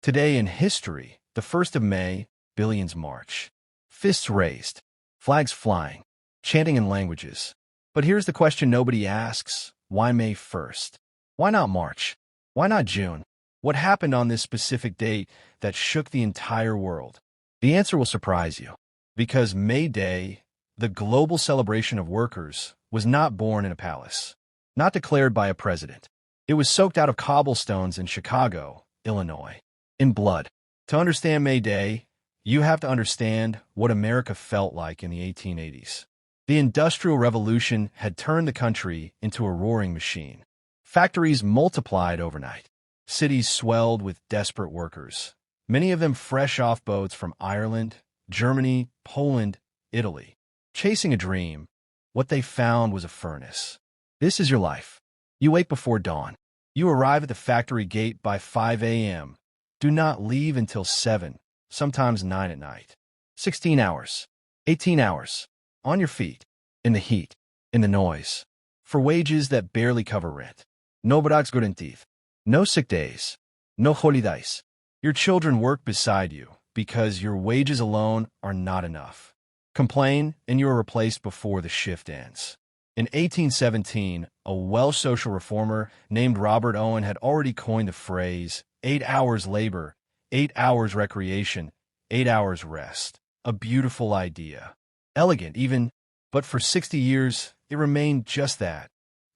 Today in history, the 1st of May, billions march. Fists raised, flags flying, chanting in languages. But here's the question nobody asks. Why May 1st? Why not March? Why not June? What happened on this specific date that shook the entire world? The answer will surprise you. Because May Day, the global celebration of workers, was not born in a palace, not declared by a president. It was soaked out of cobblestones in Chicago, Illinois, in blood. To understand May Day, you have to understand what America felt like in the 1880s. The Industrial Revolution had turned the country into a roaring machine. Factories multiplied overnight. Cities swelled with desperate workers, many of them fresh off boats from Ireland, Germany, Poland, Italy. Chasing a dream, what they found was a furnace. This is your life. You wake before dawn. You arrive at the factory gate by 5 a.m. Do not leave until 7, sometimes 9 at night. 16 hours, 18 hours, on your feet, in the heat, in the noise, for wages that barely cover rent. No brags garantido. No sick days. No holidays. Your children work beside you because your wages alone are not enough. Complain, and you are replaced before the shift ends. In 1817, a Welsh social reformer named Robert Owen had already coined the phrase, 8 hours labor, 8 hours recreation, 8 hours rest. A beautiful idea. Elegant, even, but for 60 years, it remained just that,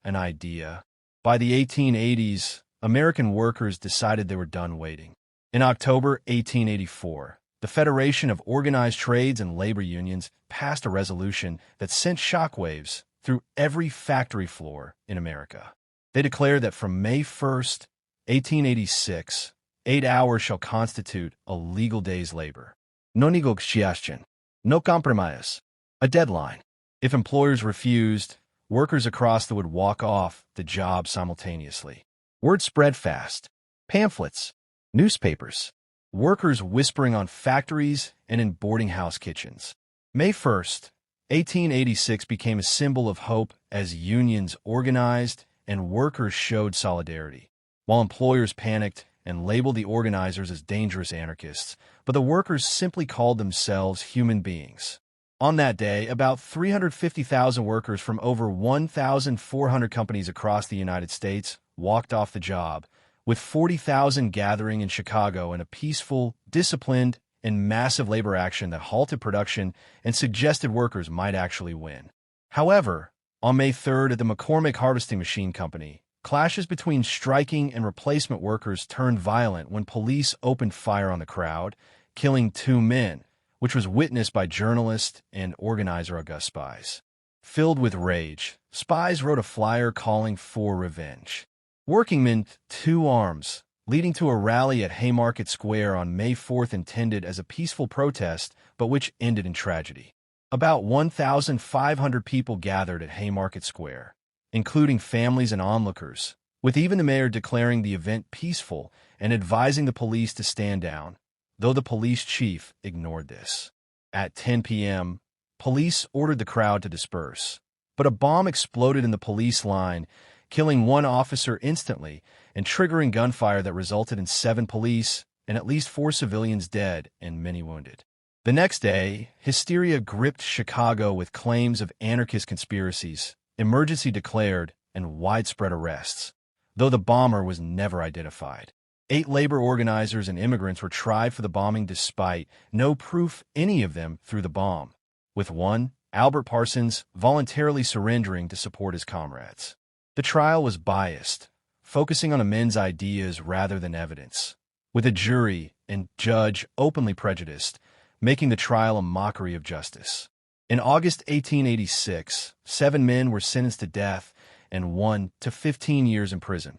an idea. By the 1880s, American workers decided they were done waiting. In October 1884, the Federation of Organized Trades and Labor Unions passed a resolution that sent shockwaves through every factory floor in America. They declared that from May 1st, 1886, 8 hours shall constitute a legal day's labor. No negociación, no compromise, a deadline. If employers refused, workers across the would walk off the job simultaneously. Word spread fast. Pamphlets, newspapers, workers whispering on factories and in boarding house kitchens. May 1st, 1886 became a symbol of hope as unions organized and workers showed solidarity, while employers panicked and labeled the organizers as dangerous anarchists, but the workers simply called themselves human beings. On that day, about 350,000 workers from over 1,400 companies across the United States walked off the job, with 40,000 gathering in Chicago in a peaceful, disciplined, and massive labor action that halted production and suggested workers might actually win. However, on May 3rd at the McCormick Harvesting Machine Company, clashes between striking and replacement workers turned violent when police opened fire on the crowd, killing 2 men, which was witnessed by journalist and organizer August Spies. Filled with rage, Spies wrote a flyer calling for revenge. Workingmen, 2 arms, leading to a rally at Haymarket Square on May 4th intended as a peaceful protest, but which ended in tragedy. About 1,500 people gathered at Haymarket Square, including families and onlookers, with even the mayor declaring the event peaceful and advising the police to stand down, though the police chief ignored this. At 10 p.m., police ordered the crowd to disperse, but a bomb exploded in the police line, killing 1 officer instantly and triggering gunfire that resulted in 7 police and at least 4 civilians dead and many wounded. The next day, hysteria gripped Chicago with claims of anarchist conspiracies, emergency declared, and widespread arrests, though the bomber was never identified. 8 labor organizers and immigrants were tried for the bombing despite no proof any of them threw the bomb, with one, Albert Parsons, voluntarily surrendering to support his comrades. The trial was biased, focusing on the men's ideas rather than evidence, with a jury and judge openly prejudiced, making the trial a mockery of justice. In August 1886, 7 men were sentenced to death and 1 to 15 years in prison,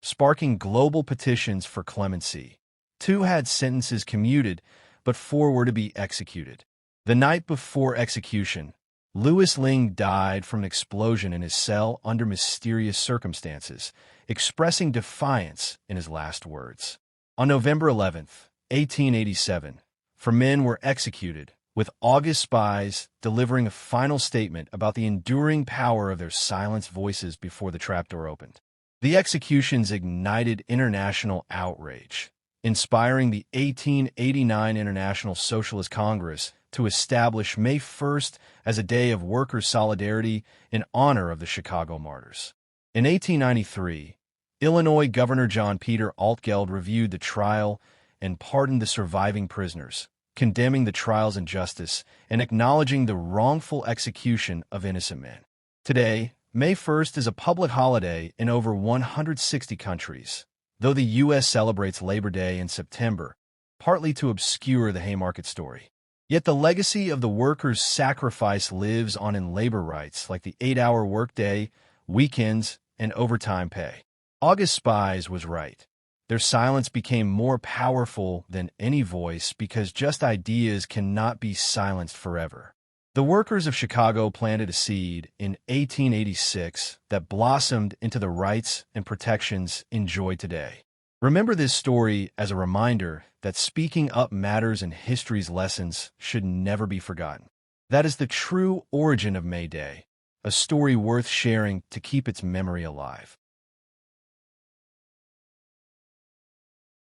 sparking global petitions for clemency. 2 had sentences commuted, but 4 were to be executed. The night before execution, Louis Ling died from an explosion in his cell under mysterious circumstances, expressing defiance in his last words. On November 11th, 1887, 4 men were executed, with August Spies delivering a final statement about the enduring power of their silenced voices before the trapdoor opened. The executions ignited international outrage. inspiring the 1889 International Socialist Congress to establish May 1st as a day of workers' solidarity in honor of the Chicago martyrs. In 1893, Illinois Governor John Peter Altgeld reviewed the trial and pardoned the surviving prisoners, condemning the trial's injustice and acknowledging the wrongful execution of innocent men. Today, May 1st is a public holiday in over 160 countries, though the U.S. celebrates Labor Day in September, partly to obscure the Haymarket story. Yet the legacy of the workers' sacrifice lives on in labor rights like the 8-hour workday, weekends, and overtime pay. August Spies was right. Their silence became more powerful than any voice because just ideas cannot be silenced forever. The workers of Chicago planted a seed in 1886 that blossomed into the rights and protections enjoyed today. Remember this story as a reminder that speaking up matters and history's lessons should never be forgotten. That is the true origin of May Day, a story worth sharing to keep its memory alive.